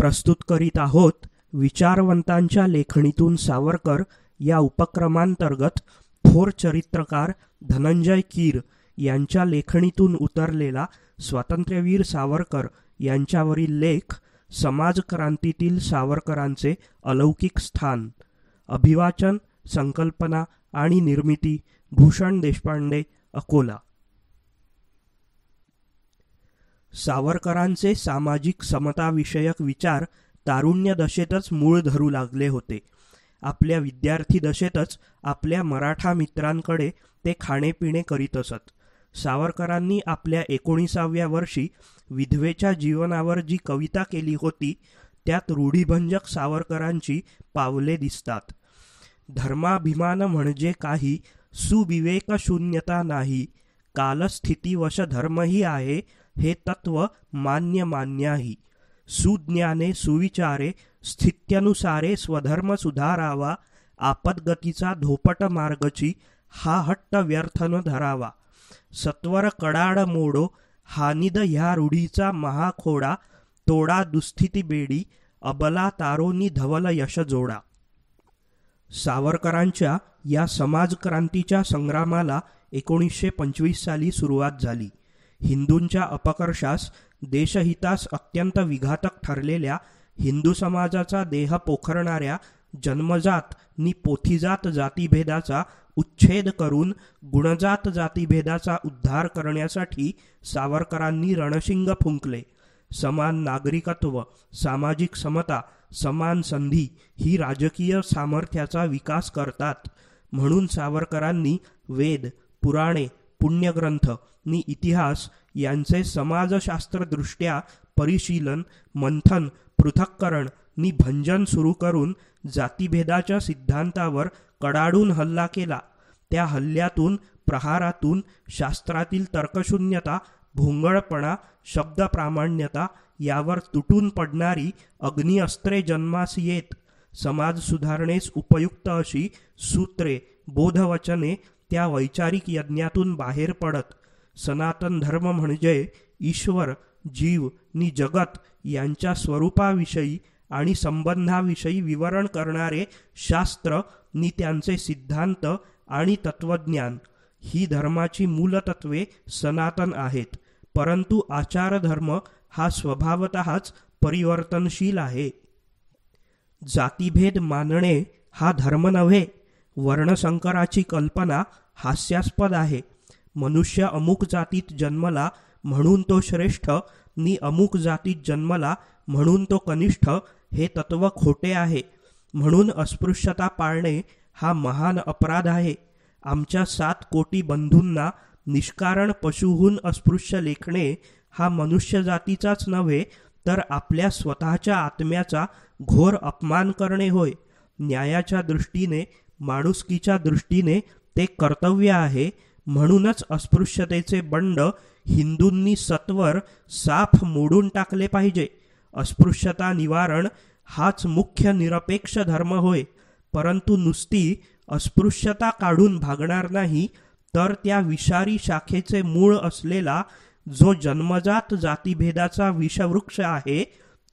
प्रस्तुत करीत आहोत विचारवंतांच्या लेखणीतून सावरकर या उपक्रमांतर्गत थोर चरित्रकार धनंजय कीर यांच्या लेखणीतून उतरलेला स्वातंत्र्यवीर सावरकर यांच्यावरील लेख समाजक्रांतीतील सावरकरांचे अलौकिक स्थान. अभिवाचन, संकल्पना आणि निर्मिती भूषण देशपांडे, अकोला. सावरकरांचे सामाजिक समताविषयक विचार तारुण्य दशेतच मूळ धरू लागले होते. आपल्या विद्यार्थी दशेतच आपल्या मराठा मित्रांकडे ते खाणेपिणे करीत असत. सावरकरांनी आपल्या 19व्या वर्षी विधवेच्या जीवनावर जी कविता केली होती त्यात रूढिभंजक सावरकरांची पावले दिसतात. धर्माभिमान म्हणजे काही, सुविवेकशून्यता नाही. कालस्थितीवश धर्मही आहे, हे तत्व मान्य. सुज्ञाने सुविचारे स्थित्यनुसारे स्वधर्म सुधारावा. आपदगतीचा धोपट मार्गची हा हट्ट व्यर्थ न धरावा. सत्वर कडाड मोडो हानिद ह्या रूढीचा महाखोडा. तोडा दुस्थिती बेडी अबला तारोनी धवल यश जोडा. सावरकरांच्या या समाजक्रांतीच्या संग्रामाला 1925 साली सुरुवात झाली. हिंदूंच्या अपकर्षास, देशहितास अत्यंत विघातक ठरलेल्या हिंदू समाजाचा देह पोखरणाऱ्या जन्मजात नि पोथीजात जातीभेदाचा उच्छेद करून गुणजात जातीभेदाचा उद्धार करण्यासाठी सावरकरांनी रणशिंग फुंकले. समान नागरिकत्व, सामाजिक समता, समान संधी ही राजकीय सामर्थ्याचा विकास करतात म्हणून सावरकरांनी वेद, पुराणे, पुण्यग्रंथ नि इतिहास यांचे समाजशास्त्रदृष्ट्या परिशीलन, मंथन, पृथक्करण नि भंजन सुरू करून जातीभेदाच्या सिद्धांतावर कडाडून हल्ला केला. त्या हल्ल्यातून, प्रहारातून शास्त्रातील तर्कशून्यता, भोंगळपणा, शब्दप्रामाण्यता यावर तुटून पडणारी अग्निअस्त्रे जन्मास येत. समाज सुधारणेस उपयुक्त अशी सूत्रे, बोधवचने त्या वैचारिक यज्ञातून बाहेर पडत. सनातन धर्म म्हणजे ईश्वर, जीव नि जगत यांच्या स्वरूपाविषयी आणि संबंधाविषयी विवरण करणारे शास्त्र नि त्यांचे सिद्धांत आणि तत्वज्ञान ही धर्माची मूलतत्वे सनातन आहेत. परंतु आचारधर्म हा स्वभावतःच परिवर्तनशील आहे. जातीभेद मानणे हा धर्म नव्हे. वर्णसंकराची कल्पना हास्यास्पद आहे. मनुष्य अमुक जातीत जन्मला म्हणून तो श्रेष्ठ नि अमुक जातीत जन्मला म्हणून तो कनिष्ठ हे तत्व खोटे आहे. म्हणून अस्पृश्यता पाळणे हा महान अपराध आहे. आमच्या 7 कोटी बंधूंना निष्कारण पशुहून अस्पृश्य लेखणे हा मनुष्य जातीचाच नव्हे तर आपल्या स्वतःच्या आत्म्याचा घोर अपमान करणे होय. न्यायाच्या दृष्टीने, माणुसकीच्या दृष्टीने ते कर्तव्य आहे. म्हणूनच अस्पृश्यतेचे बंड हिंदूंनी सत्वर साफ मोडून टाकले पाहिजे. अस्पृश्यता निवारण हाच मुख्य निरपेक्ष धर्म होय. परंतु नुसती अस्पृश्यता काढून भागणार नाही तर त्या विषारी शाखेचे मूळ असलेला जो जन्मजात जातीभेदाचा विषवृक्ष आहे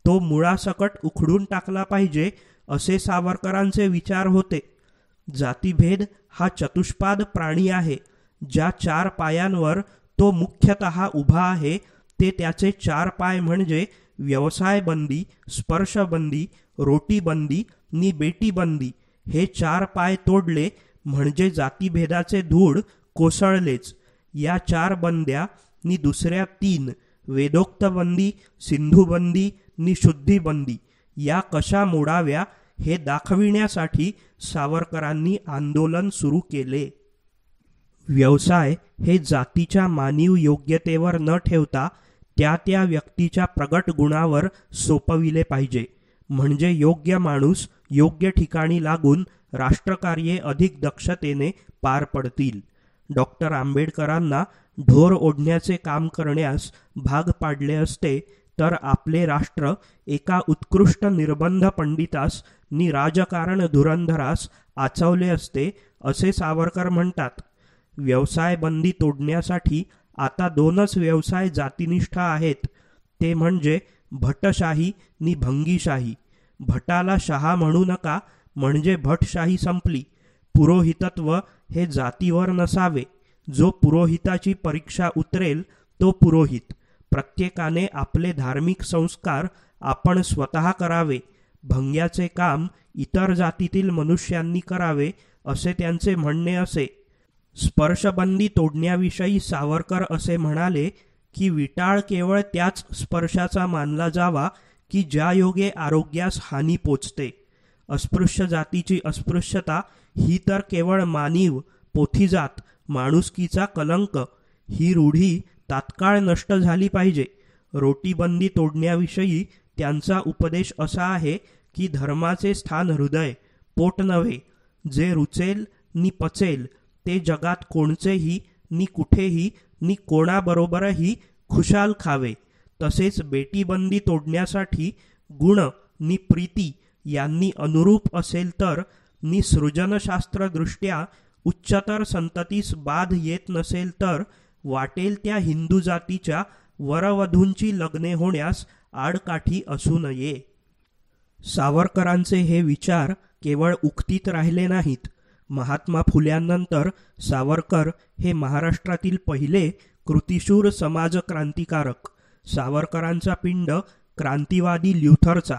तो मुळासकट उखडून टाकला पाहिजे, असे सावरकरांचे विचार होते. जातीभेद हा चतुष्पाद प्राणी आहे. ज्या 4 पायांवर तो मुख्यतः उभा आहे ते त्याचे 4 पाय म्हणजे व्यवसायबंदी, स्पर्शबंदी, रोटीबंदी नि बेटीबंदी. हे 4 पाय तोडले म्हणजे जातीभेदाचे धूळ कोसळलेच. या 4 बंद्या नि दुसऱ्या 3 वेदोक्त बंदी, सिंधुबंदी नि शुद्धीबंदी या कशा मोडाव्या हे दाखविण्यासाठी सावरकरांनी आंदोलन सुरू केले. व्यवसाय हे जातीच्या मानीव योग्यतेवर न ठेवता त्या त्या व्यक्तीच्या प्रगट गुणावर सोपविले पाहिजे. म्हणजे योग्य माणूस योग्य ठिकाणी लागून राष्ट्रकार्ये अधिक दक्षतेने पार पडतील. डॉक्टर आंबेडकरांना ढोर ओढण्याचे काम करण्यास भाग पाडले असते तर आपले राष्ट्र एका उत्कृष्ट निर्बंध पंडितास नि राजकारण धुरंधरास आचवले असते, असे सावरकर म्हणतात. व्यवसाय बंदी तोडण्यासाठी आता 2च व्यवसाय जातीनिष्ठ आहेत. ते म्हणजे भटशाही नि भंगीशाही. भटाला शहा म्हणू नका म्हणजे भटशाही संपली. पुरोहितत्व हे जातीवर नसावे. जो पुरोहिताची परीक्षा उतरेल तो पुरोहित. प्रत्येकाने आपले धार्मिक संस्कार आपण स्वतः करावे. भंग्याचे काम इतर जातीतील मनुष्यांनी करावे असे त्यांचे म्हणणे असे. स्पर्शबंदी तोडण्याविषयी सावरकर असे म्हणाले की विटाळ केवळ त्याच स्पर्शाचा मानला जावा की ज्या योगे आरोग्यास हानी पोचते. अस्पृश्य जातीची अस्पृश्यता ही तर केवळ मानीव, पोथीजात, माणुसकीचा कलंक. ही रूढी तात्काळ नष्ट झाली पाहिजे. रोटीबंदी तोडण्याविषयी त्यांचा उपदेश असा आहे की धर्माचे स्थान हृदय, पोट नव्हे. जे रुचेल नि पचेल ते जगात कोणचेही नि कुठेही नि कोणाबरोबरही खुशाल खावे. तसेच बेटीबंदी तोडण्यासाठी गुण नि प्रीती यांनी अनुरूप असेल तर नि सृजनशास्त्रदृष्ट्या उच्चतर संततीस बाध येत नसेल तर वाटेल त्या हिंदू जातीच्या वरवधूंची लग्ने होण्यास आडकाठी असू नये. सावरकरांचे हे विचार केवळ उक्तीत राहिले नाहीत. महात्मा फुल्यांनंतर सावरकर हे महाराष्ट्रातील पहिले कृतिशूर समाजक्रांतिकारक. सावरकरांचा पिंड क्रांतिवादी ल्युथरचा.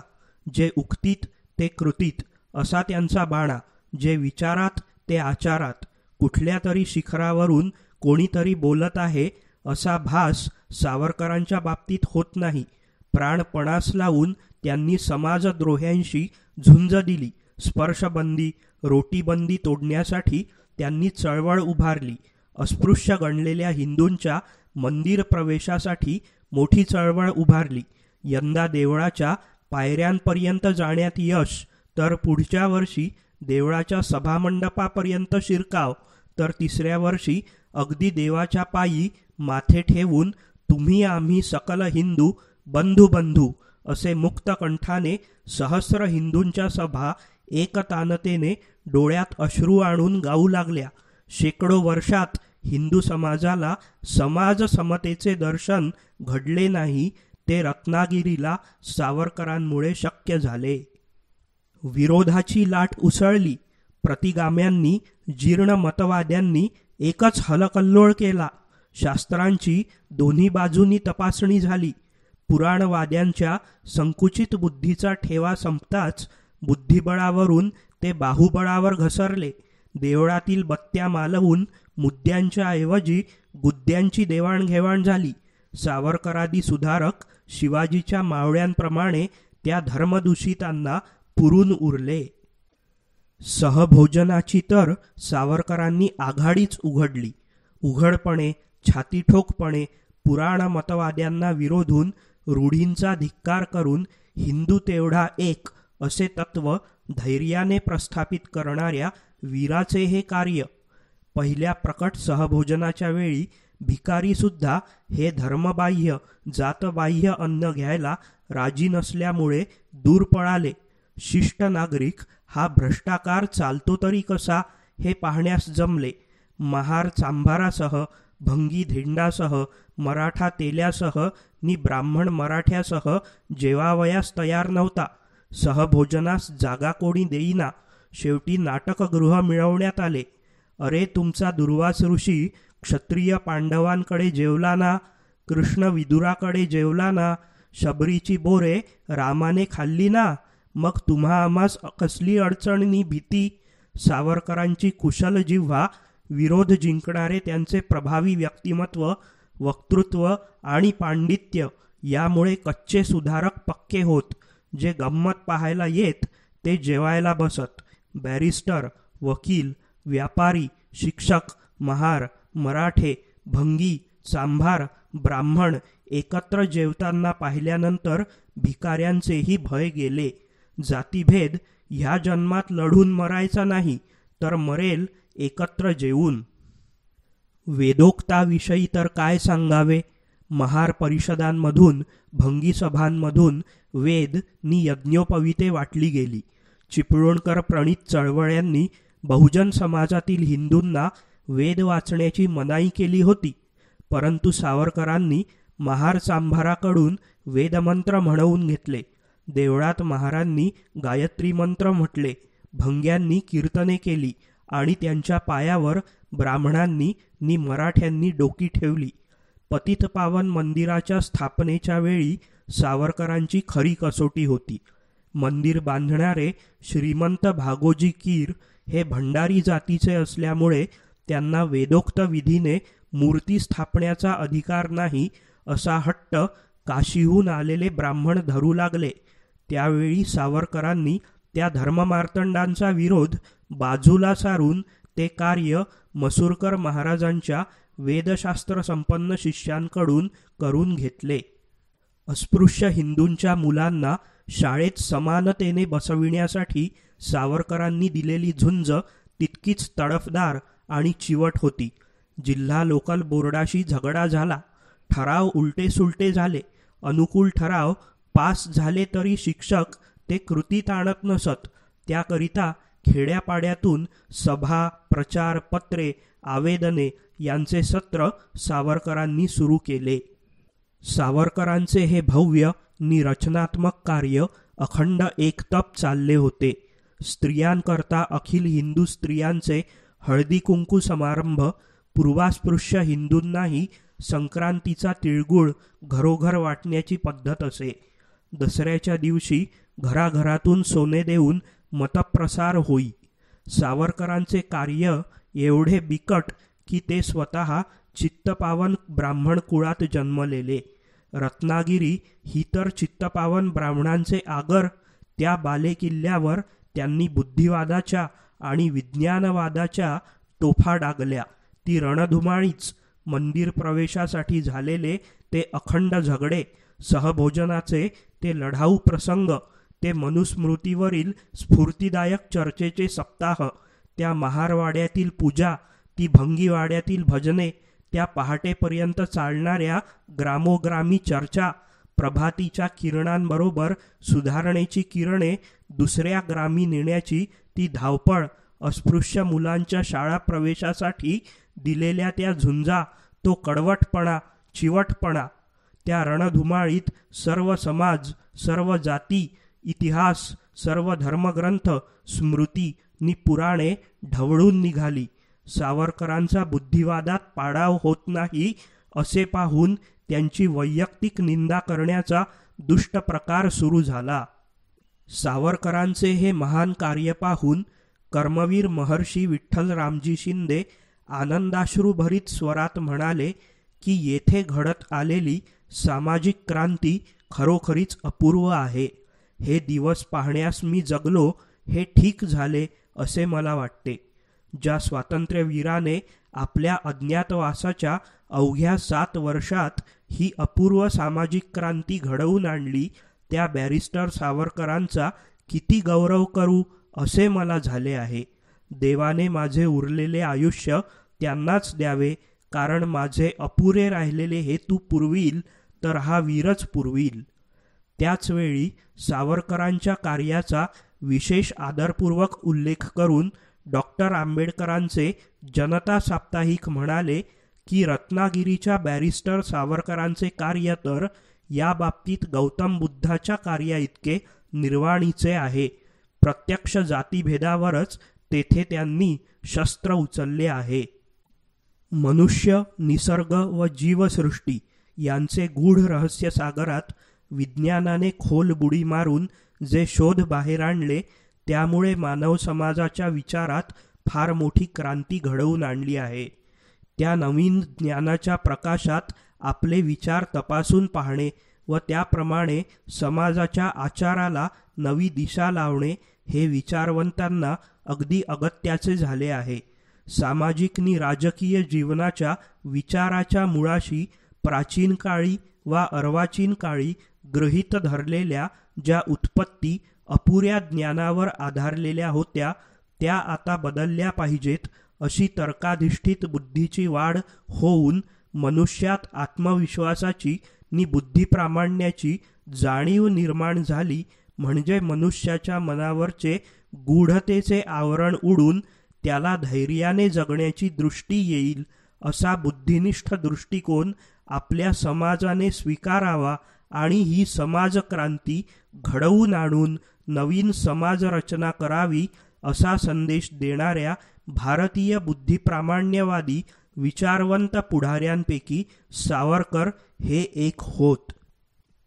जे उक्तीत ते कृतीत असा त्यांचा बाणा. जे विचारात ते आचारात. कुठल्या तरी शिखरावरून कोणीतरी बोलत आहे असा भास सावरकरांच्या बाबतीत होत नाही. प्राणपणास लावून त्यांनी समाजद्रोह्यांशी झुंज दिली. स्पर्शबंदी, रोटीबंदी तोडण्यासाठी त्यांनी चळवळ उभारली. अस्पृश्य गणलेल्या हिंदूंच्या मंदिर प्रवेशासाठी मोठी चळवळ उभारली. यंदा देवळाच्या पायऱ्यांपर्यंत जाण्यात यश, तर पुढच्या वर्षी देवळाच्या सभामंडपापर्यंत शिरकाव, तर तिसऱ्या वर्षी अगदी देवाच्या पायी माथे ठेवून तुम्ही आम्ही सकल हिंदू बंधू बंधू असे मुक्त कंठाने सहस्र हिंदूंच्या सभा एकतानतेने डोळ्यात अश्रू आणून गाऊ लागल्या. शेकडो वर्षात हिंदू समाजाला समाज समतेचे दर्शन घडले नाही. ते रत्नागिरीला सावरकरांमुळे शक्य झाले. विरोधाची लाट उसळली. प्रतिगाम्यांनी, जीर्ण मतवाद्यांनी एकच हलकल्लोळ केला. शास्त्रांची दोन्ही बाजूंनी तपासणी झाली. पुराणवाद्यांच्या संकुचित बुद्धीचा ठेवा संपताच बुद्धिबळावरून ते बाहुबळावर घसरले. देवळातील बत्त्या मालवून मुद्द्यांच्या ऐवजी गुद्द्यांची देवाणघेवाण झाली. सावरकरादी सुधारक शिवाजीच्या मावळ्यांप्रमाणे त्या धर्मदूषितांना पुरून उरले. सहभोजनाची तर सावरकरांनी आघाडीच उघडली. उघडपणे, छातीठोकपणे पुराण मतवाद्यांना विरोधून, रूढींचा धिक्कार करून हिंदू तेवढा एक असे तत्व धैर्याने प्रस्थापित करणाऱ्या वीराचे हे कार्य. पहिल्या प्रकट सहभोजनाच्या वेळी भिकारीसुद्धा हे धर्मबाह्य, जातबाह्य अन्न घ्यायला राजी नसल्यामुळे दूर पळाले. शिष्ट नागरिक हा भ्रष्टाकार चालतो तरी कसा हे पाहण्यास जमले. महार चांभारासह, भंगी धेंडासह, मराठा तेल्यासह नि ब्राह्मण मराठ्यासह जेवावयास तयार नव्हता. सहभोजनास जागा कोणी देईना. शेवटी नाटकगृह मिळवण्यात आले. अरे तुमचा दुर्वास ऋषी क्षत्रिय पांडवांकडे जेवला ना, कृष्ण विदुराकडे जेवला ना, शबरीची बोरे रामाने खाल्ली ना, मग तुम्हा आम्हास कसली अडचण नि भीती. सावरकरांची कुशल जिव्हा, विरोध जिंकणारे त्यांचे प्रभावी व्यक्तिमत्व, वक्तृत्व आणि पांडित्य यामुळे कच्चे सुधारक पक्के होत. जे गंमत पाहायला येत ते जेवायला बसत. बॅरिस्टर, वकील, व्यापारी, शिक्षक, महार, मराठे, भंगी, चांभार, ब्राह्मण एकत्र जेवताना पाहिल्यानंतर भिकाऱ्यांचेही भय गेले. जातीभेद ह्या जन्मात लढून मरायचा नाही, तर मरेल एकत्र जेवून. वेदोक्ताविषयी तर काय सांगावे. महार परिषदांमधून, भंगी सभांमधून वेद नि यज्ञोपविते वाटली गेली. चिपळूणकर प्रणित चळवळ्यांनी बहुजन समाजातील हिंदूंना वेद वाचण्याची मनाई केली होती. परंतु सावरकरांनी महार चांभाराकडून वेदमंत्र म्हणवून घेतले. देवळात महारांनी गायत्री मंत्र म्हटले, भंग्यांनी कीर्तने केली आणि त्यांच्या पायावर ब्राह्मणांनी नि मराठ्यांनी डोकी ठेवली. पतितपावन मंदिराच्या स्थापनेच्या वेळी सावरकरांची खरी कसोटी होती. मंदिर बांधणारे श्रीमंत भागोजी कीर हे भंडारी जातीचे असल्यामुळे त्यांना वेदोक्त विधीने मूर्ती स्थापण्याचा अधिकार नाही असा हट्ट काशीहून आलेले ब्राह्मण धरू लागले. त्यावेळी सावरकरांनी त्या धर्ममार्तंडांचा विरोध बाजूला सारून ते कार्य मसूरकर महाराजांच्या वेदशास्त्र संपन्न शिष्यांकडून करून घेतले. अस्पृश्य हिंदूंच्या मुलांना शाळेत समानतेने बसविण्यासाठी सावरकरांनी दिलेली झुंज तितकीच तडफदार आणि चिवट होती. जिल्हा लोकल बोर्डाशी झगडा झाला. ठराव उलटे सुलटे झाले. अनुकूल ठराव पास झाले तरी शिक्षक ते कृतीत आणत नसत. त्याकरिता खेड्यापाड्यातून सभा, प्रचार पत्रे, आवेदने यांचे सत्र सावरकरांनी सुरू केले. सावरकरांचे हे भव्य नि रचनात्मक कार्य अखंड एकतप चालले होते. स्त्रियांकरता अखिल हिंदू स्त्रियांचे हळदी कुंकू समारंभ, पूर्वास्पृश्य हिंदूंनाही संक्रांतीचा तिळगुळ घरोघर वाटण्याची पद्धत असे. दसऱ्याच्या दिवशी घराघरातून सोने देऊन मतप्रसार होई. सावरकरांचे कार्य एवढे बिकट की ते स्वतः चित्तपावन ब्राह्मण कुळात जन्मलेले. रत्नागिरी ही तर चित्तपावन ब्राह्मणांचे आगर. त्या बालेकिल्ल्यावर त्यांनी बुद्धिवादाच्या आणि विज्ञानवादाच्या तोफा डागल्या. ती रणधुमाळीच. मंदिर प्रवेशासाठी झालेले ते अखंड झगडे, सहभोजनाचे ते लढाऊ प्रसंग, ते मनुस्मृतीवरील स्फूर्तिदायक चर्चेचे सप्ताह, त्या महारवाड्यातील पूजा, ती भंगीवाड्यातील भजने, त्या पहाटेपर्यंत चालणाऱ्या ग्रामोग्रामी चर्चा, प्रभातीच्या किरणांबरोबर सुधारणेची किरणे दुसऱ्या ग्रामी नेण्याची ती धावपळ, अस्पृश्य मुलांच्या शाळा प्रवेशासाठी दिलेल्या त्या झुंजा, तो कडवटपणा, चिवटपणा. त्या रणधुमाळीत सर्व समाज, सर्व जाती, इतिहास, सर्व धर्मग्रंथ, स्मृती नि पुराणे ढवळून निघाली. सावरकरांचा बुद्धिवादात पाडाव होत नाही असे पाहून त्यांची वैयक्तिक निंदा करण्याचा दुष्ट प्रकार सुरू झाला. सावरकरांचे हे महान कार्य पाहून कर्मवीर महर्षी विठ्ठलरामजी शिंदे आनंदाश्रूभरीत स्वरात म्हणाले की येथे घडत आलेली सामाजिक क्रांती खरोखरीच अपूर्व आहे. हे दिवस पाहण्यास मी जगलो हे ठीक झाले असे मला वाटते. ज्या स्वातंत्र्यवीराने आपल्या अज्ञातवासाच्या अवघ्या 7 वर्षात ही अपूर्व सामाजिक क्रांती घडवून आणली, त्या बॅरिस्टर सावरकरांचा किती गौरव करू असे मला झाले आहे. देवाने माझे उरलेले आयुष्य त्यांनाच द्यावे, कारण माझे अपुरे राहिलेले हेतू पुरवील तर हा वीरच पुरवील. त्याचवेळी सावरकरांच्या कार्याचा विशेष आदरपूर्वक उल्लेख करून डॉक्टर आंबेडकरांचे जनता साप्ताहिक म्हणाले की रत्नागिरीच्या बॅरिस्टर सावरकरांचे कार्य तर या बाबतीत गौतम बुद्धाच्या कार्याइतके निर्वाणीचे आहे. प्रत्यक्ष जातीभेदावरच तेथे त्यांनी शस्त्र उचलले आहे. मनुष्य, निसर्ग व जीवसृष्टी यांचे गूढ रहस्य सागरात विज्ञानाने खोल बुडी मारून जे शोध बाहेर आणले, त्यामुळे मानव समाजाच्या विचारात फार मोठी क्रांती घडवून आणली आहे. त्या नवीन ज्ञानाच्या प्रकाशात आपले विचार तपासून पाहणे व त्याप्रमाणे समाजाच्या आचाराला नवी दिशा लावणे हे विचारवंतांना अगदी अगत्याचे झाले आहे. सामाजिक नि राजकीय जीवनाच्या विचाराच्या मुळाशी प्राचीन काळी वा अर्वाचीन काळी गृहीत धरलेल्या ज्या उत्पत्ती अपुऱ्या ज्ञानावर आधारलेल्या होत्या, त्या आता बदलल्या पाहिजेत अशी तर्काधिष्ठित बुद्धीची वाढ होऊन मनुष्यात आत्मविश्वासाची नि बुद्धिप्रामाण्याची जाणीव निर्माण झाली, म्हणजे मनुष्याच्या मनावरचे गूढतेचे आवरण उडून त्याला धैर्याने जगण्याची दृष्टी येईल, असा बुद्धिनिष्ठ दृष्टिकोन आपल्या समाजाने स्वीकारावा आणि ही समाजक्रांती घडवून आणून नवीन समाजरचना करावी असा संदेश देणाऱ्या भारतीय बुद्धिप्रामाण्यवादी विचारवंत पुढाऱ्यांपैकी सावरकर हे एक होत.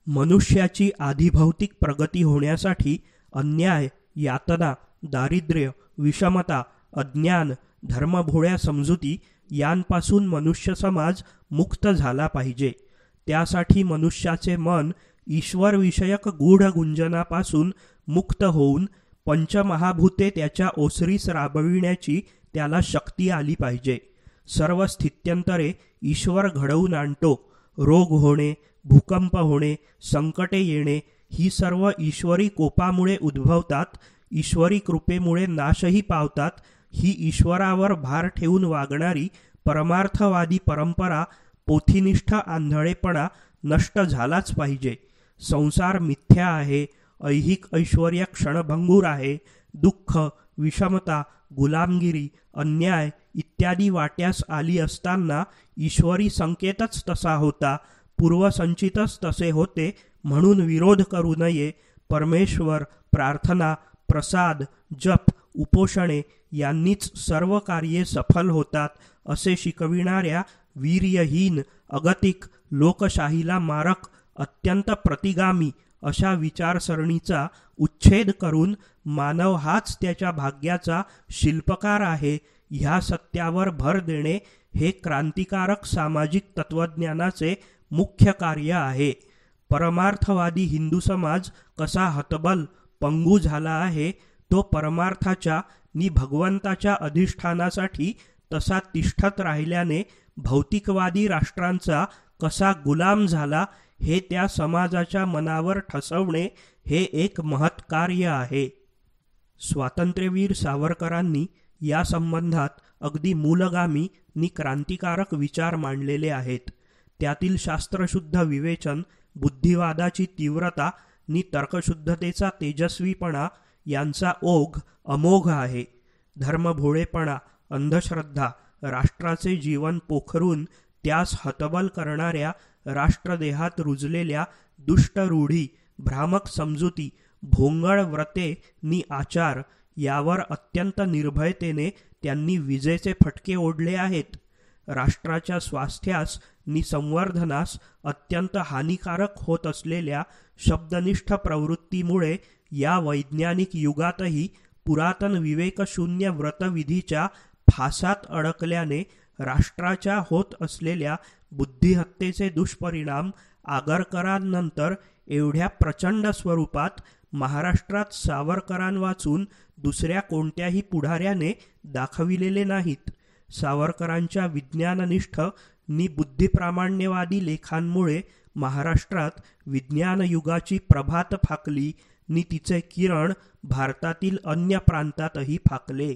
मनुष्याची आधिभौतिक प्रगती होण्यासाठी अन्याय, यातना, दारिद्र्य, विषमता, अज्ञान, धर्मभोळ्या समजुती यांपासून मनुष्य समाज मुक्त झाला पाहिजे. त्यासाठी मनुष्याचे मन ईश्वरविषयक गूढ गुंजनापासून मुक्त होऊन पंचमहाभूते त्याच्या ओसरीस राबविण्याची त्याला शक्ती आली पाहिजे. सर्व स्थित्यंतरे ईश्वर घडवून आणतो. रोग होणे, भूकंप होणे, संकटे येणे ही सर्व ईश्वरी कोपामुळे उद्भवतात, ईश्वरी कृपेमुळे नाशही पावतात. ही ईश्वरावर भार ठेवून वागणारी परमार्थवादी परंपरा, पोथीनिष्ठ आंधळेपणा नष्ट झालाच पाहिजे. संसार मिथ्या आहे, ऐहिक ऐश्वर्य क्षणभंगूर आहे, दुःख, विषमता, गुलामगिरी, अन्याय इत्यादी वाट्यास आली असताना ईश्वरी संकेतच तसा होता, पूर्वसंचितच तसे होते म्हणून विरोध करू नये. परमेश्वर, प्रार्थना, प्रसाद, जप, उपोषणे यांनीच सर्व कार्ये सफल होतात असे शिकविणाऱ्या वीर्यहीन, अगतिक, लोकशाहीला मारक, अत्यंत प्रतिगामी अशा विचारसरणीचा उच्छेद करून मानव हाच त्याच्या भाग्याचा शिल्पकार आहे ह्या सत्यावर भर देणे हे क्रांतिकारक सामाजिक तत्त्वज्ञानाचे मुख्य कार्य आहे. परमार्थवादी हिंदू समाज कसा हतबल, पंगू झाला आहे, तो परमार्थाच्या नि भगवंताच्या अधिष्ठानासाठी तसा तिष्ठत राहिल्याने भौतिकवादी राष्ट्रांचा कसा गुलाम झाला हे त्या समाजाच्या मनावर ठसवणे हे एक महत्कार्य आहे. स्वातंत्र्यवीर सावरकरांनी या संबंधात अगदी मूलगामी नि क्रांतिकारक विचार मांडलेले आहेत. त्यातील शास्त्रशुद्ध विवेचन, बुद्धिवादाची तीव्रता नि तर्कशुद्धतेचा तेजस्वीपणा यांचा ओघ अमोघ आहे. धर्मभोळेपणा, अंधश्रद्धा, राष्ट्राचे जीवन पोखरून त्यास हतबल करणाऱ्या राष्ट्रदेहात रुजलेल्या दुष्ट रूढी, भ्रामक समजुती, भोंगळ व्रते नि आचार यावर अत्यंत निर्भयतेने त्यांनी विजेचे फटके ओढले आहेत. राष्ट्राच्या स्वास्थ्यास नि संवर्धनास अत्यंत हानिकारक होत असलेल्या शब्दनिष्ठ प्रवृत्तीमुळे या वैज्ञानिक युगातही पुरातन विवेकशून्य व्रतविधीच्या फासात अडकल्याने राष्ट्राच्या होत असलेल्या बुद्धिहत्येचे दुष्परिणाम आगरकरांनंतर एवढ्या प्रचंड स्वरूपात महाराष्ट्रात सावरकरांवाचून दुसऱ्या कोणत्याही पुढाऱ्याने दाखविलेले नाहीत. सावरकरांच्या विज्ञाननिष्ठ नि बुद्धिप्रामाण्यवादी लेखांमुळे महाराष्ट्रात विज्ञानयुगाची प्रभात फाकली नि तिचे किरण भारतातील अन्य प्रांतातही फाकले.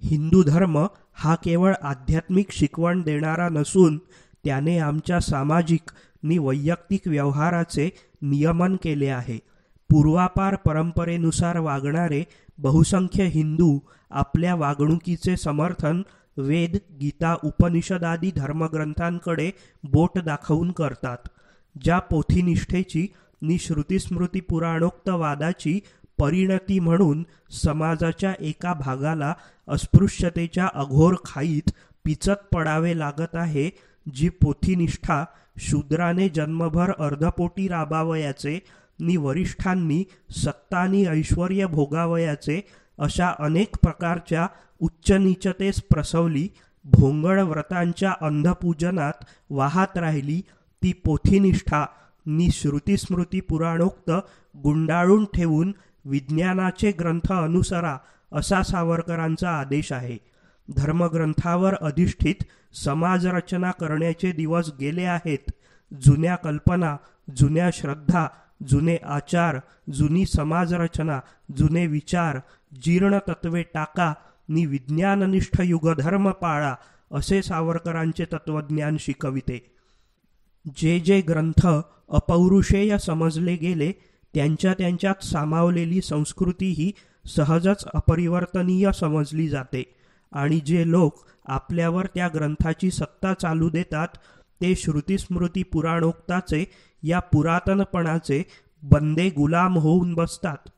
हिंदू धर्म हा केवळ आध्यात्मिक शिकवण देणारा नसून त्याने आमच्या सामाजिक नि वैयक्तिक व्यवहाराचे नियमन केले आहे. पूर्वापार परंपरेनुसार वागणारे बहुसंख्य हिंदू आपल्या वागणुकीचे समर्थन वेद, गीता, उपनिषदादी धर्मग्रंथांकडे बोट दाखवून करतात. ज्या पोथीनिष्ठेची नि श्रुतिस्मृती पुराणोक्त वादाची परिणती म्हणून समाजाच्या एका भागाला अस्पृश्यतेच्या अघोर खाईत पिचत पडावे लागत आहे, जी पोथीनिष्ठा शूद्राने जन्मभर अर्धपोटी राबावयाचे नि वरिष्ठांनी सत्ता नि ऐश्वर्य भोगावयाचे अशा अनेक प्रकारच्या उच्चनीचतेस प्रसवली, भोंगळ व्रतांच्या अंधपूजनात वाहात राहिली, ती पोथीनिष्ठा नि श्रुतिस्मृती पुराणोक्त गुंडाळून ठेवून विज्ञानाचे ग्रंथ अनुसरा असा सावरकरांचा आदेश आहे. धर्मग्रंथावर अधिष्ठित समाजरचना करण्याचे दिवस गेले आहेत. जुन्या कल्पना, जुन्या श्रद्धा, जुने आचार, जुनी समाजरचना, जुने विचार, जीर्ण तत्वे टाका नि विज्ञाननिष्ठ युगधर्म पाळा असे सावरकरांचे तत्वज्ञान शिकविते. जे जे ग्रंथ अपौरुषेय समजले गेले त्यांच्या त्यांच्यात सामावलेली संस्कृती ही सहजच अपरिवर्तनीय समजली जाते आणि जे लोक आपल्यावर त्या ग्रंथाची सत्ता चालू देतात ते श्रुतीस्मृती पुराणोक्ताचे या पुरातनपणाचे बंदे गुलाम होऊन बसतात.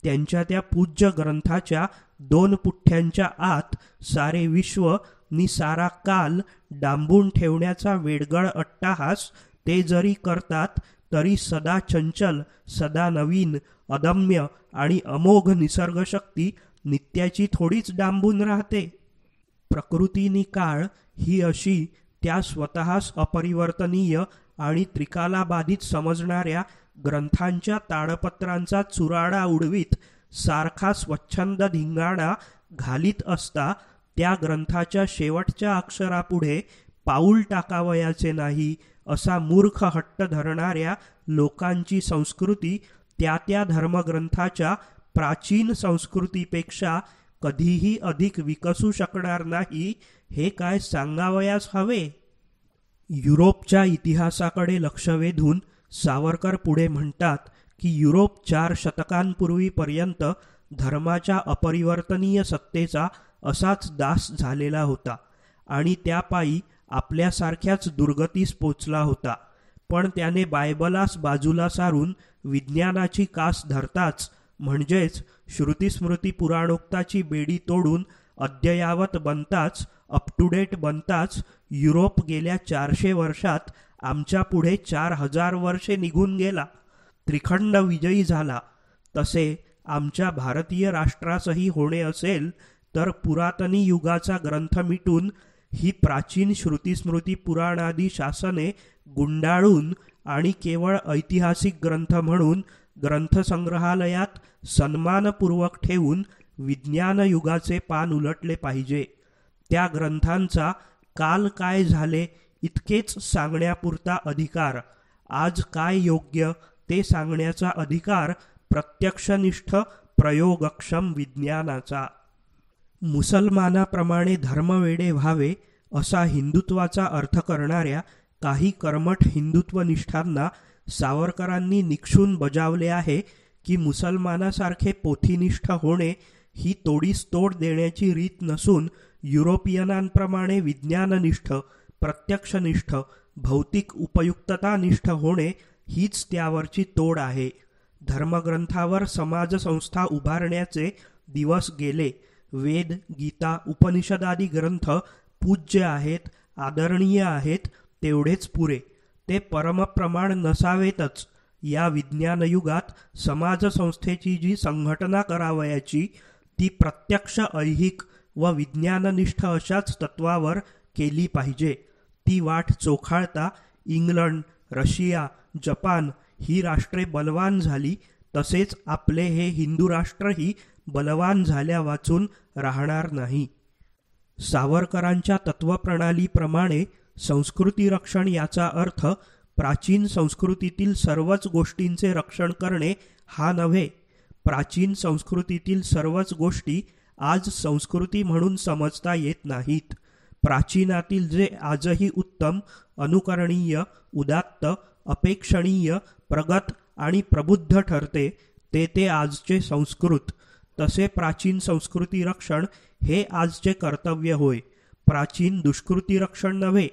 त्यांच्या त्या पूज्य ग्रंथाच्या 2 पुठ्यांच्या आत सारे विश्व नि सारा काल डांबून ठेवण्याचा वेडगळ अट्टाहास ते जरी करतात तरी सदा चंचल, सदा नवीन, अदम्य आणि अमोघ निसर्गशक्ती नित्याची थोडीच डांबून राहते. प्रकृतीनी काळ ही अशी त्या स्वतःस अपरिवर्तनीय आणि त्रिकालाबाधित समजणाऱ्या ग्रंथांच्या ताडपत्रांचा चुराडा उडवीत सारखा स्वच्छंद धिंगाणा घालीत असता त्या ग्रंथाच्या शेवटच्या अक्षरापुढे पाऊल टाकावयाचे नाही असा मूर्ख हट्ट धरणाऱ्या लोकांची संस्कृती त्या त्या धर्मग्रंथाच्या प्राचीन संस्कृतीपेक्षा कधीही अधिक विकसू शकणार नाही हे काय सांगावयास हवे. युरोपच्या इतिहासाकडे लक्ष वेधून सावरकर पुढे म्हणतात की युरोप 4 शतकांपूर्वीपर्यंत धर्माच्या अपरिवर्तनीय सत्तेचा असाच दास झालेला होता आणि त्यापायी आपल्यासारख्याच दुर्गतीस पोचला होता. पण त्याने बायबलास बाजूला सारून विज्ञानाची कास धरताच, म्हणजेच श्रुतीस्मृती पुराणोक्ताची बेडी तोडून अद्ययावत बनताच, अप टू डेट बनताच युरोप गेल्या 400 वर्षात आमच्या पुढे 4000 वर्षे निघून गेला, त्रिखंड विजयी झाला. तसे आमच्या भारतीय राष्ट्रासही होणे असेल तर पुरातनी युगाचा ग्रंथ मिटून ही प्राचीन श्रुतीस्मृती पुराणादी शासने गुंडाळून आणि केवळ ऐतिहासिक ग्रंथ म्हणून ग्रंथसंग्रहालयात सन्मानपूर्वक ठेवून विज्ञान युगाचे पान उलटले पाहिजे. त्या ग्रंथांचा काल काय झाले इतकेच सांगण्यापुरता अधिकार, आज काय योग्य ते सांगण्याचा अधिकार प्रत्यक्षनिष्ठ प्रयोगक्षम विज्ञानाचा. मुसलमानाप्रमाणे धर्मवेडे व्हावे असा हिंदुत्वाचा अर्थ करणाऱ्या काही कर्मठ हिंदुत्वनिष्ठांना सावरकरांनी निक्षून बजावले आहे की मुसलमानासारखे पोथीनिष्ठ होणे ही तोडीस तोड देण्याची रीत नसून युरोपियनांप्रमाणे विज्ञाननिष्ठ, प्रत्यक्षनिष्ठ, भौतिक उपयुक्ततानिष्ठ होणे हीच त्यावरची तोड आहे. धर्मग्रंथावर समाजसंस्था उभारण्याचे दिवस गेले. वेद, गीता, उपनिषदादी ग्रंथ पूज्य आहेत, आदरणीय आहेत, तेवढेच पुरे. ते परमप्रमाण नसावेतच. या विज्ञानयुगात समाजसंस्थेची जी संघटना करावयाची ती प्रत्यक्ष ऐहिक व विज्ञाननिष्ठ अशाच तत्वावर केली पाहिजे. ती वाट चोखाळता इंग्लंड, रशिया, जपान ही राष्ट्रे बलवान झाली, तसेच आपले हे हिंदू राष्ट्रही बलवान झाल्या वाचून राहणार नाही. सावरकरांच्या तत्वप्रणालीप्रमाणे संस्कृती रक्षण याचा अर्थ प्राचीन संस्कृतीतील सर्वच गोष्टींचे रक्षण करणे हा नव्हे. प्राचीन संस्कृतीतील सर्वच गोष्टी आज संस्कृती म्हणून समजता येत नाहीत. प्राचीनातील जे आजही उत्तम, अनुकरणीय, उदात्त, अपेक्षणीय, प्रगत आणि प्रबुद्ध ठरते ते आजचे संस्कृत. तसे प्राचीन संस्कृती रक्षण हे आजचे कर्तव्य होय, प्राचीन दुष्कृती रक्षण नव्हे.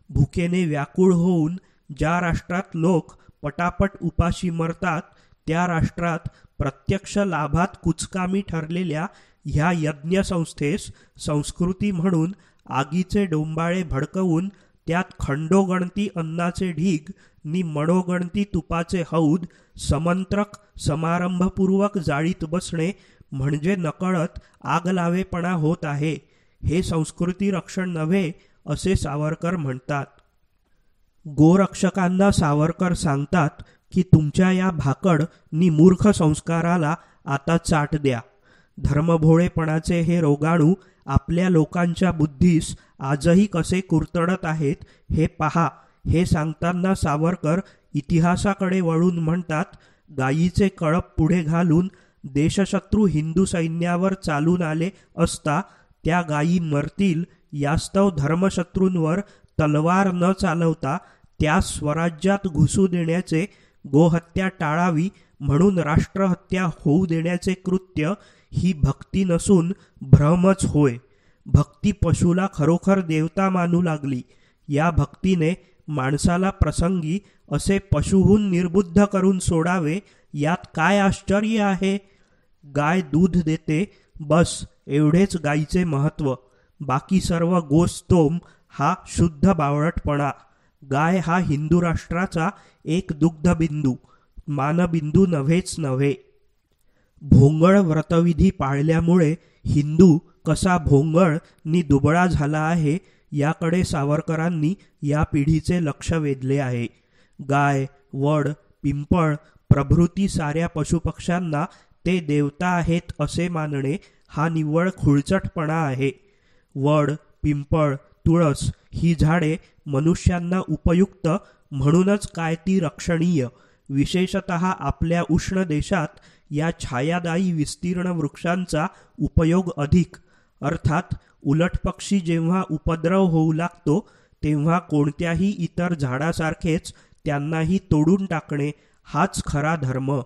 भुकेने व्याकुळ होऊन ज्या राष्ट्रात लोक पटापट उपाशी मरतात त्या राष्ट्रात प्रत्यक्ष लाभात कुचकामी ठरलेल्या ह्या यज्ञसंस्थेस संस्कृती म्हणून आगीचे डोंबाळे भडकवून त्यात खंडोगणती अन्नाचे ढीग नि मनोगणती तुपाचे हौद समंत्रक समारंभपूर्वक जाळीत बसणे म्हणजे नकळत आगलावेपणा होत आहे. हे संस्कृती रक्षण नव्हे असे सावरकर म्हणतात. गोरक्षकांना सावरकर सांगतात की तुमच्या या भाकड नि मूर्ख संस्काराला आता चाट द्या. धर्मभोळेपणाचे हे रोगाणू आपल्या लोकांच्या बुद्धीस आजही कसे कुरतडत आहेत हे पहा. हे सांगताना सावरकर इतिहासाकडे वळून म्हणतात, गायीचे कळप पुढे घालून देशशत्रू हिंदू सैन्यावर चालून आले असता त्या गायी मरतील यास्तव धर्मशत्रूंवर तलवार न चालवता त्या स्वराज्यात घुसू देण्याचे, गोहत्या टाळावी म्हणून राष्ट्रहत्या होऊ देण्याचे कृत्य ही भक्ती नसून भ्रमच होय. भक्ती पशुला खरोखर देवता मानू लागली. या भक्तीने माणसाला प्रसंगी असे पशुहून निर्बुद्ध करून सोडावे, यात काय आश्चर्य आहे? गाय दूध देते, बस एवढेच गायीचे महत्त्व. बाकी सर्व गोस्तोम हा शुद्ध बावळटपणा. गाय हा हिंदू राष्ट्राचा एक दुग्धबिंदू, मानबिंदू नव्हेच नव्हे. भोंगळ व्रतविधी पाळल्यामुळे हिंदू कसा भोंगळ नि दुबळा झाला आहे, याकडे सावरकरांनी या पिढीचे लक्ष वेधले आहे. गाय, वड, पिंपळ प्रभृती साऱ्या पशुपक्ष्यांना ते देवता आहेत असे मानणे हा निव्वळ खुळचटपणा आहे. वड, पिंपळ, तुळस ही झाडे मनुष्यांना उपयुक्त म्हणूनच काय ती रक्षणीय. विशेषतः आपल्या उष्ण देशात या छायादायी विस्तीर्ण वृक्षांचा उपयोग अधिक. अर्थात उलट पक्षी जेव्हा उपद्रव होऊ लागतो तेव्हा कोणत्याही इतर झाडासारखेच त्यांनाही तोडून टाकणे हाच खरा धर्म.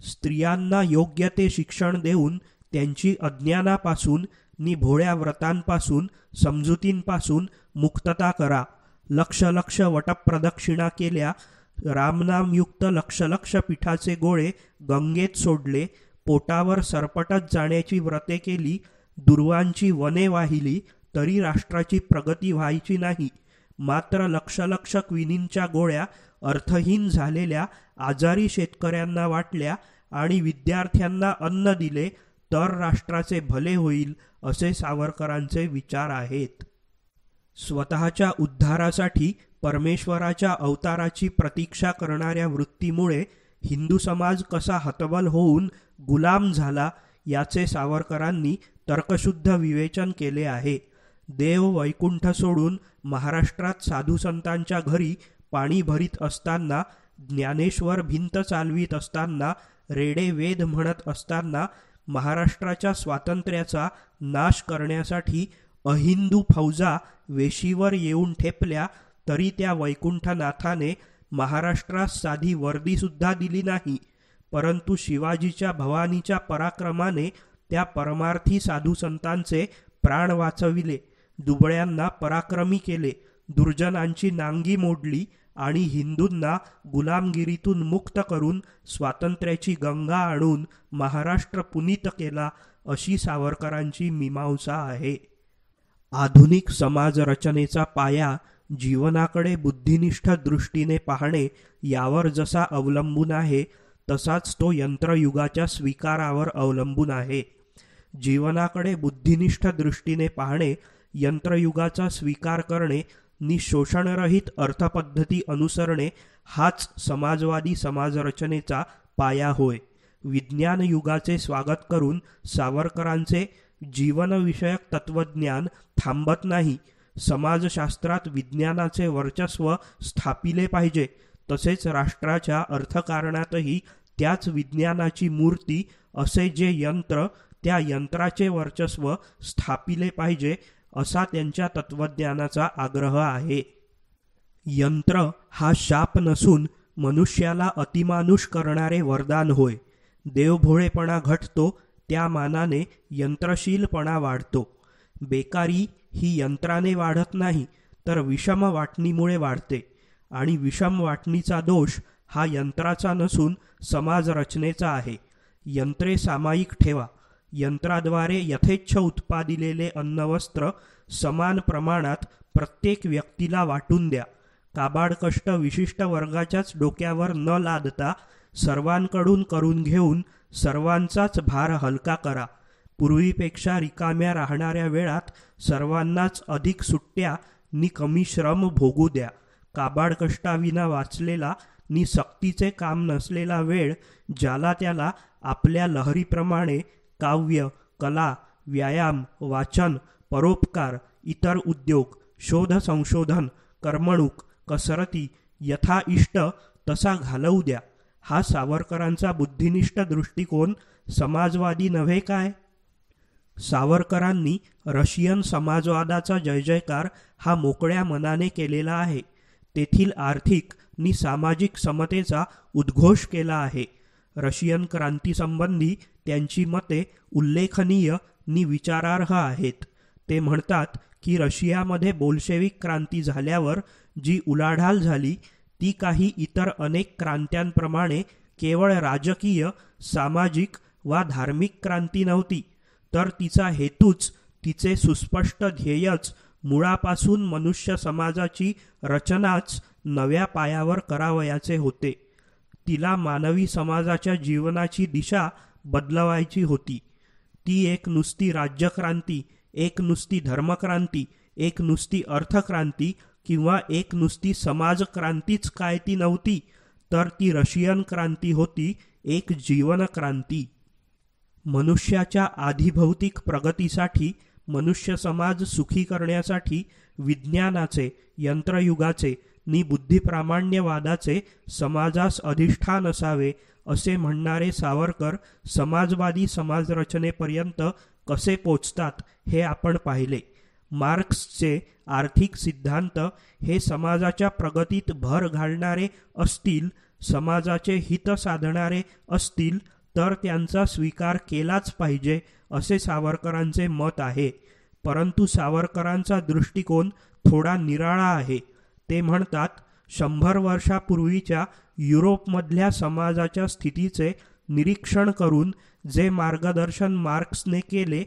स्त्रियांना योग्य ते शिक्षण देऊन त्यांची अज्ञानापासून नि भोळ्या व्रतांपासून समजुतींपासून मुक्तता करा. लक्ष लक्ष वटप्रदक्षिणा केल्या, रामनामयुक्त लक्ष लक्ष पिठाचे गोळे गंगेत सोडले, पोटावर सरपटत जाण्याची व्रते केली, दुर्वांची वने वाहिली, तरी राष्ट्राची प्रगती व्हायची नाही. मात्र लक्ष लक्ष क्विनींच्या गोळ्या अर्थहीन झालेल्या आजारी शेतकऱ्यांना वाटल्या आणि विद्यार्थ्यांना अन्न दिले तर राष्ट्राचे भले होईल, असे सावरकरांचे विचार आहेत. स्वतःच्या उद्धारासाठी परमेश्वराच्या अवताराची प्रतीक्षा करणाऱ्या वृत्तीमुळे हिंदू समाज कसा हतबल होऊन गुलाम झाला, याचे सावरकरांनी तर्कशुद्ध विवेचन केले आहे. देव वैकुंठ सोडून महाराष्ट्रात साधुसंतांच्या घरी पाणी भरीत असताना, ज्ञानेश्वर भिंत चालवीत असताना, रेडे वेद म्हणत असताना, महाराष्ट्राच्या स्वातंत्र्याचा नाश करण्यासाठी अहिंदू फौजा वेशीवर येऊन ठेपल्या, तरी त्या वैकुंठनाथाने महाराष्ट्रास साधी वर्दीसुद्धा दिली नाही. परंतु शिवाजीच्या भवानीच्या पराक्रमाने त्या परमार्थी साधुसंतांचे प्राण वाचविले, दुबळ्यांना पराक्रमी केले, दुर्जनांची नांगी मोडली आणि हिंदूंना गुलामगिरीतून मुक्त करून स्वातंत्र्याची गंगा आणून महाराष्ट्र पुनीत केला, अशी सावरकरांची मीमांसा आहे. आधुनिक समाजरचनेचा पाया जीवनाकडे बुद्धिनिष्ठ दृष्टीने पाहणे यावर जसा अवलंबून आहे, तसाच तो यंत्रयुगाच्या स्वीकारावर अवलंबून आहे. जीवनाकडे बुद्धिनिष्ठ दृष्टीने पाहणे, यंत्रयुगाचा स्वीकार करणे नि शोषणरहित अर्थपद्धती अनुसरणे हाच समाजवादी समाजरचनेचा पाया होय. विज्ञान युगाचे स्वागत करून सावरकरांचे जीवनविषयक तत्त्वज्ञान थांबत नाही. समाजशास्त्रात विज्ञानाचे वर्चस्व स्थापिले पाहिजे, तसेच राष्ट्राच्या अर्थकारणातही त्याच विज्ञानाची मूर्ती असे जे यंत्र, त्या यंत्राचे वर्चस्व स्थापिले पाहिजे, असा त्यांच्या तत्त्वज्ञानाचा आग्रह आहे. यंत्र हा शाप नसून मनुष्याला अतिमानुष करणारे वरदान होय. देवभोळेपणा घटतो त्या मानाने यंत्रशीलपणा वाढतो. बेकारी ही यंत्राने वाढत नाही, तर विषम वाटणीमुळे वाढते, आणि विषम वाटणीचा दोष हा यंत्राचा नसून समाजरचनेचा आहे. यंत्रे सामायिक ठेवा. यंत्राद्वारे यथेच्छ उत्पादिलेले अन्नवस्त्र समान प्रमाणात प्रत्येक व्यक्तीला वाटून द्या. काबाड कष्ट विशिष्ट वर्गाच्याच डोक्यावर न लादता सर्वांकडून करून घेऊन सर्वांचाच भार हलका करा. पूर्वीपेक्षा रिकाम्या राहणाऱ्या वेळात सर्वांनाच अधिक सुट्ट्या नि कमी श्रम भोगू द्या. काबाड कष्टाविना वाचलेला नि सक्तीचे काम नसलेला वेळ ज्याला त्याला आपल्या लहरीप्रमाणे काव्य, कला, व्यायाम, वाचन, परोपकार, इतर उद्योग, शोध संशोधन, करमणूक, कसरती यथा इष्ट तसा घालवू द्या. हा सावरकरांचा बुद्धिनिष्ठ दृष्टिकोन समाजवादी नव्हे काय? सावरकरांनी रशियन समाजवादाचा जय जयकार हा मोकळ्या मनाने केलेला आहे. तेथील आर्थिक नि सामाजिक समतेचा उद्घोष केला आहे. रशियन क्रांतीसंबंधी त्यांची मते उल्लेखनीय नि विचारार्ह आहेत. ते म्हणतात की रशियामध्ये बोल्शेविक क्रांती झाल्यावर जी उलाढाल झाली ती काही इतर अनेक क्रांत्यांप्रमाणे केवळ राजकीय, सामाजिक वा धार्मिक क्रांती नव्हती, तर तिचा हेतूच, तिचे सुस्पष्ट ध्येयच मुळापासून मनुष्य समाजाची रचनाच नव्या पायावर करावयाचे होते. तिला मानवी समाजाच्या जीवनाची दिशा बदलवायची होती. ती एक नुसती राज्यक्रांती, एक नुसती धर्मक्रांती, एक नुसती अर्थक्रांती किंवा एक नुसती समाजक्रांतीच काय ती नव्हती, तर ती रशियन क्रांती होती, एक जीवनक्रांती. मनुष्याच्या आधिभौतिक प्रगतीसाठी, मनुष्य समाज सुखी करण्यासाठी विज्ञानाचे, यंत्रयुगाचे नि बुद्धिप्रामाण्यवादाचे समाजास अधिष्ठान असावे असे म्हणणारे सावरकर समाजवादी समाजरचनेपर्यंत कसे पोचतात हे आपण पाहिले. मार्क्सचे आर्थिक सिद्धांत हे समाजाच्या प्रगतीत भर घालणारे असतील, समाजाचे हित साधणारे असतील, तर त्यांचा स्वीकार केलाच पाहिजे असे सावरकरांचे मत आहे. परंतु सावरकरांचा दृष्टिकोन थोडा निराळा आहे. ते म्हणतात, 100 वर्षापूर्वीच्या युरोपमधल्या समाजाच्या स्थितीचे निरीक्षण करून जे मार्गदर्शन मार्क्सने केले,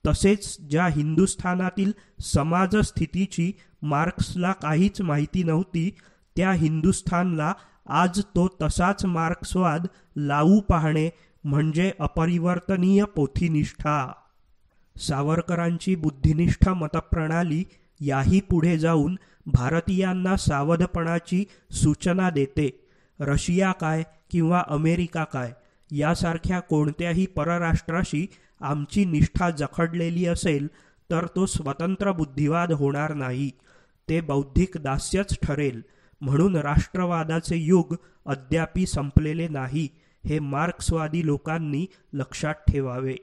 तसेच ज्या हिंदुस्थानातील समाजस्थितीची मार्क्सला काहीच माहिती नव्हती, त्या हिंदुस्थानला आज तो तसाच मार्क्सवाद लावू पाहणे म्हणजे अपरिवर्तनीय पोथीनिष्ठा. सावरकरांची बुद्धिनिष्ठ मतप्रणाली याही पुढे जाऊन भारतीयांना सावधपणाची सूचना देते. रशिया काय किंवा अमेरिका काय यासारख्या कोणत्याही परराष्ट्राशी आमची निष्ठा जखडलेली असेल तर तो स्वतंत्र बुद्धिवाद होणार नाही, ते बौद्धिक दास्यच ठरेल. म्हणून राष्ट्रवादाचे युग अद्यापि संपलेले नाही, हे मार्क्सवादी लोकांनी लक्षात ठेवावे.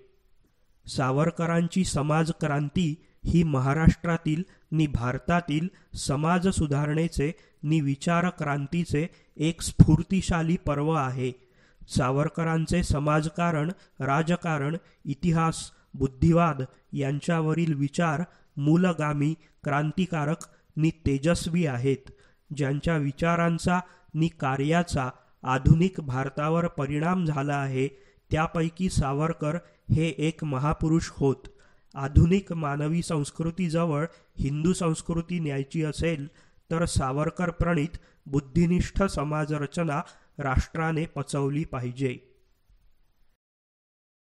सावरकरांची समाजक्रांती ही महाराष्ट्रातील नि भारतातील समाज सुधारणेचे नि विचारक्रांतीचे एक स्फूर्तिशाली पर्व आहे. सावरकरांचे समाजकारण, राजकारण, इतिहास, बुद्धिवाद यांच्यावरील विचार मूलगामी, क्रांतिकारक नि तेजस्वी आहेत. ज्यांच्या विचारांचा नि कार्याचा आधुनिक भारतावर परिणाम झाला आहे, त्यापैकी सावरकर हे एक महापुरुष होत. आधुनिक मानवी संस्कृतीजवळ हिंदू संस्कृती न्यायची असेल तर सावरकर प्रणित बुद्धिनिष्ठ समाजरचना राष्ट्राने पचवली पाहिजे.